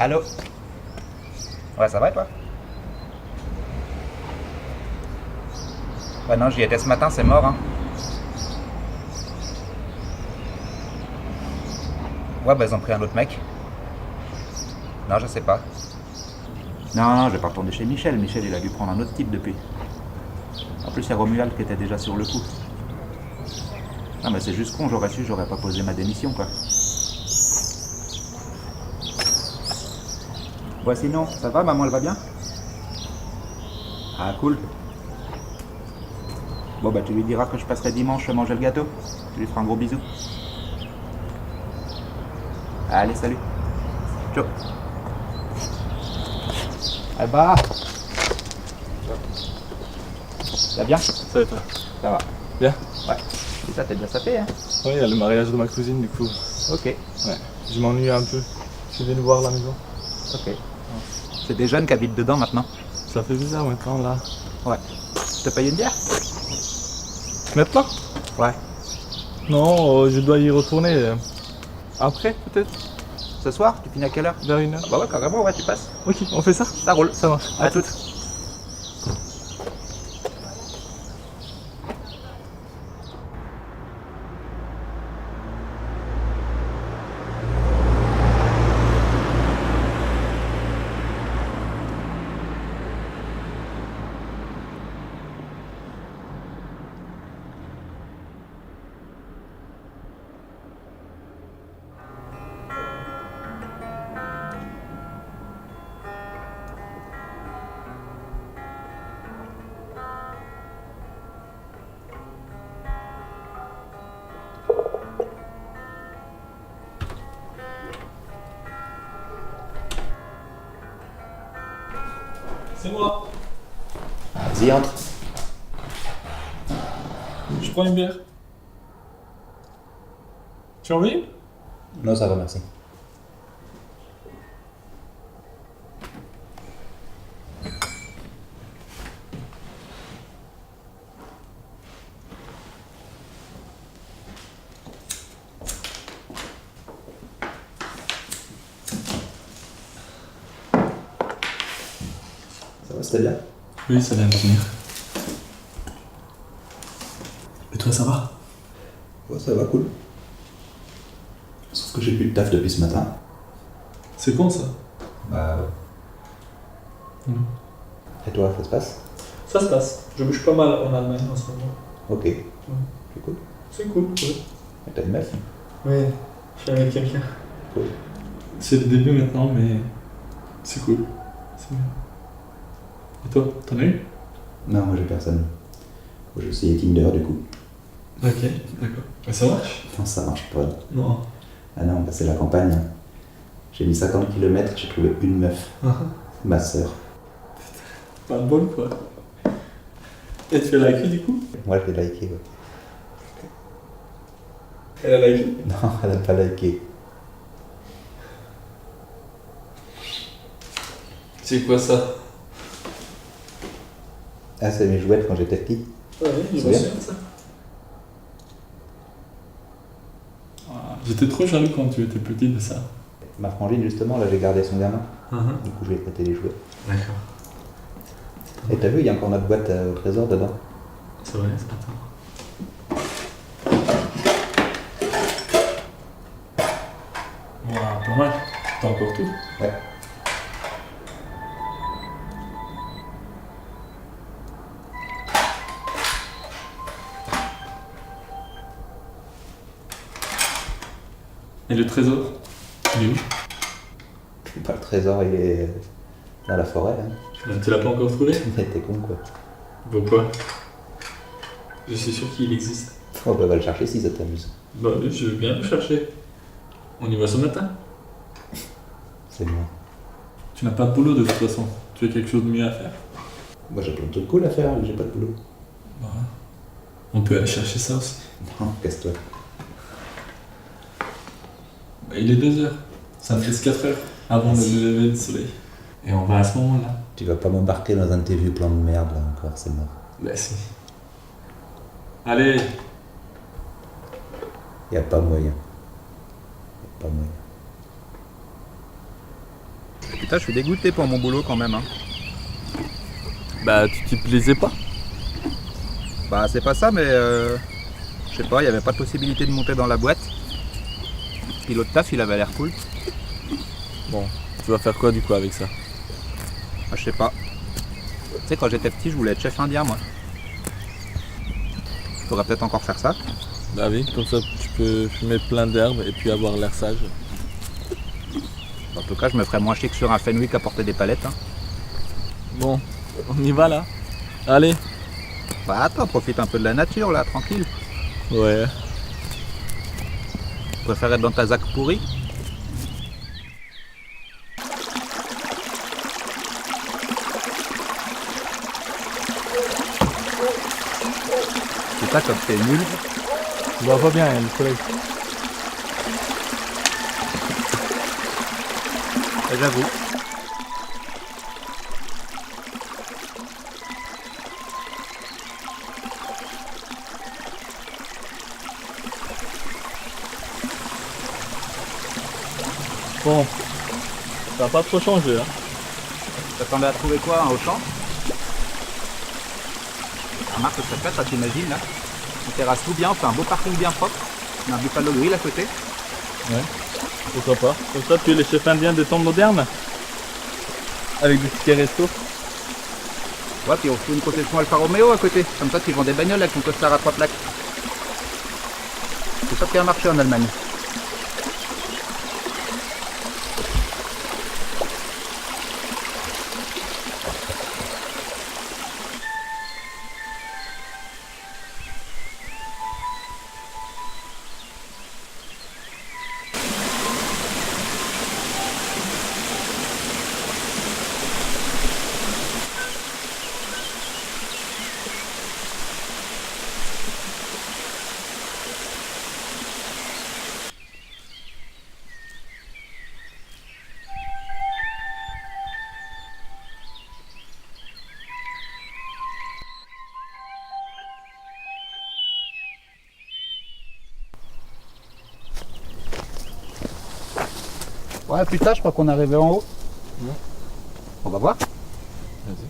Allô? Ouais, ça va et toi? Ouais, non, j'y étais ce matin, c'est mort, hein. Ouais, bah ils ont pris un autre mec. Non, je sais pas. Non, je vais pas retourner chez Michel. Michel, il a dû prendre un autre type depuis. En plus, il y a Romuald qui était déjà sur le coup. Non, mais c'est juste con, j'aurais su, j'aurais pas posé ma démission, quoi. Ouais, sinon, ça va, maman, elle va bien? Ah, cool. Bon, bah tu lui diras que je passerai dimanche manger le gâteau. Tu lui feras un gros bisou. Allez, salut. Ciao. Ah bah. Ça va bien? Ça va et toi? Ça va. Bien? Ouais. Et ça, t'es bien sapé, hein? Oui, il y a le mariage de ma cousine du coup. Ok. Ouais. Je m'ennuie un peu. Je viens de voir la maison. Ok. C'est des jeunes qui habitent dedans maintenant. Ça fait bizarre maintenant là. Ouais. Je te paye une bière? Maintenant? Ouais. Non, je dois y retourner. Après peut-être? Ce soir, tu finis à quelle heure? Vers 1h. Bah ouais, carrément, ouais, tu passes. Ok, on fait ça? Ça roule. Ça marche. À toutes. C'est moi. Vas-y, entre. Je prends une bière. Tu as envie? Non, ça va, merci. Ça va, c'était bien? Oui, ça vient de venir. Et toi, ça va? Ouais, ça va, cool. Sauf que j'ai plus de taf depuis ce matin. C'est con ça. Bah ouais. Et toi, ça se passe? Ça se passe. Je bouge pas mal en Allemagne en ce moment. Ok. C'est cool. C'est cool, oui. Et t'as une meuf? Oui, je suis avec quelqu'un. Cool. C'est le début maintenant, mais c'est cool. C'est bien. Et toi, t'en as eu? Non, moi j'ai personne. Faut que je essayé Tinder du coup. Ok, d'accord. Mais ça marche? Non, ça marche pas. Non. Ah non, bah, c'est la campagne. J'ai mis 50 km, j'ai trouvé une meuf. Ma sœur. Pas de bol quoi. Et tu as liké du coup? Moi je l'ai liké, ouais. Elle a liké. Non, elle a pas liké. C'est quoi ça? Ah, c'est mes jouettes quand j'étais petit. Ouais, je me C'est bien. souviens de ça. J'étais trop jaloux quand tu étais petit de ça. Ma frangine, justement, là j'ai gardé son gamin. Du coup, je lui ai prêté les jouets. D'accord. Et t'as vu, il y a encore notre boîte au trésor dedans. C'est vrai, c'est attends. Waouh, pas mal. T'as encore tout? Ouais. Et le trésor? Il est où? Bah, le trésor, il est dans la forêt. Hein. Tu l'as pas encore trouvé? Mais t'es con, quoi. Pourquoi? Je suis sûr qu'il existe. Oh, bah, va le chercher si ça t'amuse. Bah oui, je veux bien le chercher. On y va ce matin? C'est moi. Tu n'as pas de boulot de toute façon. Tu as quelque chose de mieux à faire. Moi j'ai plein de trucs cool à faire, j'ai pas de boulot. Bah, on peut aller chercher ça aussi. Non, casse-toi. Bah, il est 2h. Ça me reste 4 heures avant le lever du soleil. Et on va à ce moment-là. Tu vas pas m'embarquer dans un de tes vieux plans de merde là encore, c'est mort. Bah si. Allez. Y a pas moyen. Y a pas moyen. Putain, je suis dégoûté pour mon boulot quand même. Hein. Bah, tu t'y plaisais pas? Bah, c'est pas ça, mais je sais pas, il n'y avait pas de possibilité de monter dans la boîte. Puis l'autre taf, il avait l'air cool. Bon, tu vas faire quoi du coup avec ça? Ah, je sais pas. Tu sais, quand j'étais petit, je voulais être chef indien, moi. Je pourrais peut-être encore faire ça. Bah oui, comme ça tu peux fumer plein d'herbes et puis avoir l'air sage. En tout cas, je me ferais moins chier que sur un Fenwick à porter des palettes. Hein. Bon, on y va là? Allez. Bah attends, profite un peu de la nature là, tranquille. Ouais. Tu préfères être dans ta zac pourrie? C'est ça comme t'es nul. Je vois pas bien, il y a le soleil. J'avoue. Bon, ça va pas trop changer. Hein. T'attendais à trouver quoi, un Auchan? Remarque, ce serait fait, ça t'imagines là. On terrasse tout bien, on fait un beau parking bien propre. On a un Buffalo Grill à côté. Ouais, pourquoi pas. Comme ça, tu es les chefs indiens des temps modernes. Avec des tickets resto. Ouais, puis on fout une concession Alfa Romeo à côté. Comme ça, tu vends des bagnoles avec ton costard à 3 plaques. C'est ça qui a marché en Allemagne. Ouais, putain, je crois qu'on est arrivé en haut. Ouais. On va voir. Vas-y.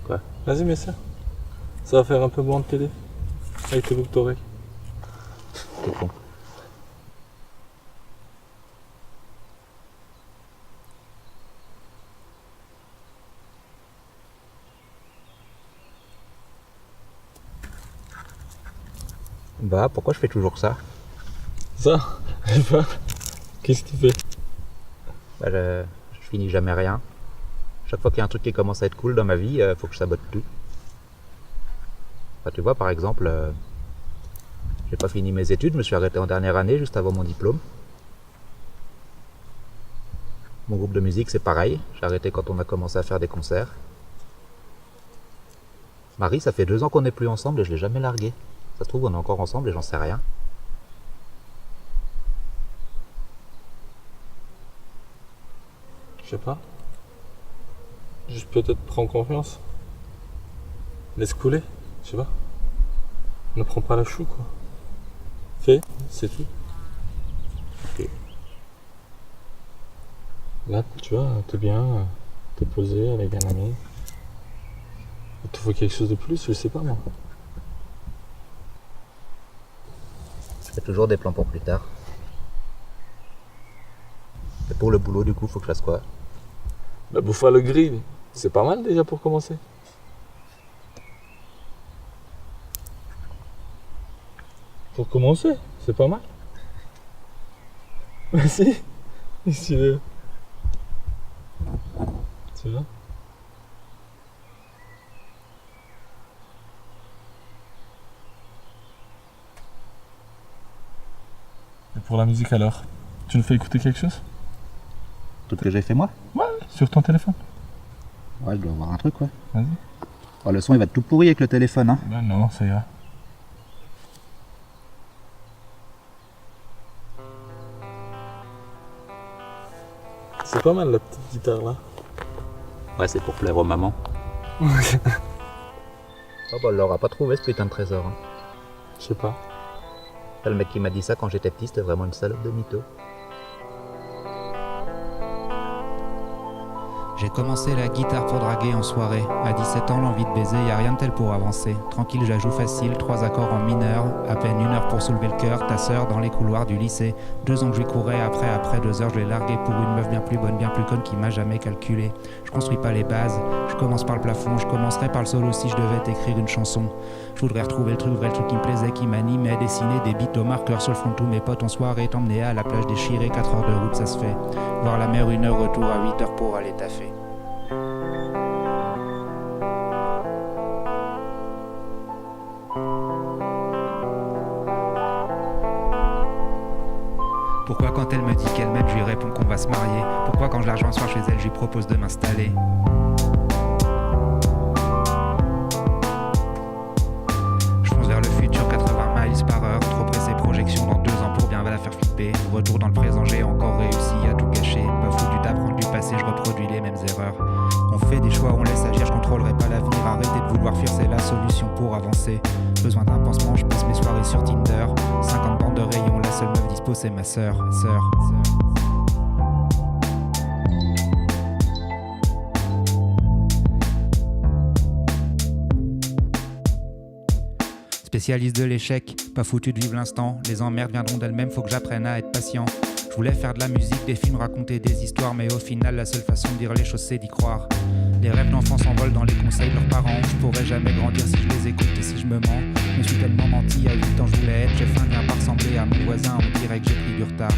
Quoi? Vas-y, mets ça. Ça va faire un peu moins de télé. Avec tes boucles d'oreilles. T'es con. Bah, pourquoi je fais toujours ça? Ça? Je sais pas. Qu'est-ce que tu fais? Bah, je finis jamais rien. Chaque fois qu'il y a un truc qui commence à être cool dans ma vie, faut que je sabote tout. Bah, tu vois, par exemple, j'ai pas fini mes études, je me suis arrêté en dernière année, juste avant mon diplôme. Mon groupe de musique, c'est pareil. J'ai arrêté quand on a commencé à faire des concerts. Marie, ça fait 2 ans qu'on n'est plus ensemble et je l'ai jamais larguée. Ça se trouve, on est encore ensemble et j'en sais rien. Je sais pas. Juste peut-être prends confiance. Laisse couler, je sais pas. Ne prends pas la chou quoi. Fais, c'est tout. Ok. Là, tu vois, t'es bien, t'es posé avec un ami. Il te faut quelque chose de plus, je sais pas moi. Je fais toujours des plans pour plus tard. Et pour le boulot, du coup, faut que je fasse quoi? Bah Buffalo Grill, c'est pas mal déjà pour commencer. Pour commencer, c'est pas mal. Bah si. Si tu veux. Tu vois? Et pour la musique alors, tu nous fais écouter quelque chose? Tout ce que j'ai fait moi? Ouais, sur ton téléphone. Ouais, je dois avoir un truc, ouais. Vas-y. Oh, le son, il va être tout pourri avec le téléphone, hein. Ben non, ça ira. C'est pas mal la petite guitare là. Ouais, c'est pour plaire aux mamans. Oh, bah, elle l'aura pas trouvé, ce putain de trésor, hein. Je sais pas. Le mec qui m'a dit ça quand j'étais petit, c'était vraiment une salope de mytho. J'ai commencé la guitare pour draguer en soirée. À 17 ans, l'envie de baiser, y a rien de tel pour avancer. Tranquille, j'ajoute facile, 3 accords en mineur. À peine 1 heure pour soulever le cœur, ta sœur dans les couloirs du lycée. 2 ans que je lui courais, après 2 heures, je l'ai largué pour une meuf bien plus bonne, bien plus conne qui m'a jamais calculé. Je construis pas les bases, je commence par le plafond, je commencerai par le solo si je devais t'écrire une chanson. Je voudrais retrouver le truc qui me plaisait, qui m'animait, dessiner des bits au marqueur sur le front de tous mes potes en soirée, t'emmener à la plage déchirée, 4 heures de route ça se fait. Voir la mer 1 heure, retour à 8 heures pour aller taffer. Pourquoi quand elle me dit qu'elle m'aime, je lui réponds qu'on va se marier? Pourquoi quand je la rejoins un soir chez elle, je lui propose de m'installer? Je fonce vers le futur, 80 miles par heure. Trop pressé, projection dans 2 ans pour bien la faire flipper. Retour dans le présent, j'ai encore réussi à tout gâcher. Pas foutu d'apprendre du passé, je reproduis les mêmes erreurs. On fait des choix, on laisse agir, je contrôlerai pas l'avenir. Arrêtez de vouloir fuir, c'est la solution pour avancer. Besoin d'un pansement, je passe mes soirées sur Tinder. 50 bandes de rayons, la seule meuf dispo c'est ma sœur. Spécialiste de l'échec, pas foutu de vivre l'instant. Les emmerdes viendront d'elles-mêmes, faut que j'apprenne à être patient. Je voulais faire de la musique, des films, raconter des histoires, mais au final la seule façon de dire les choses c'est d'y croire. Les rêves d'enfants s'envolent dans les conseils de leurs parents. Je pourrais jamais grandir si je les écoute et si je me mens. Je me suis tellement menti, à 8 ans je voulais être. J'ai faim, viens pas ressembler à mon voisin, on dirait que j'ai pris du retard.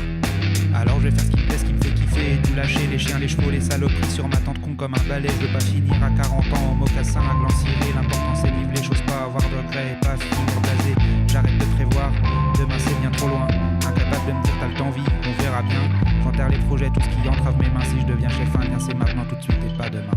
Alors je vais faire ce qui me plaît, ce qui me fait kiffer et tout lâcher. Les chiens, les chevaux, les saloperies sur ma tente con comme un balai. Je veux pas finir à 40 ans au mocassin à gland ciré. L'important c'est vivre les choses, pas avoir de regrets et pas finir blasé. J'arrête de prévoir, demain c'est bien trop loin. Incapable de me dire t'as le temps, vie, on verra bien. J'enterre les projets, tout ce qui entrave mes mains. Si je deviens chef indien, c'est maintenant tout de suite et pas demain.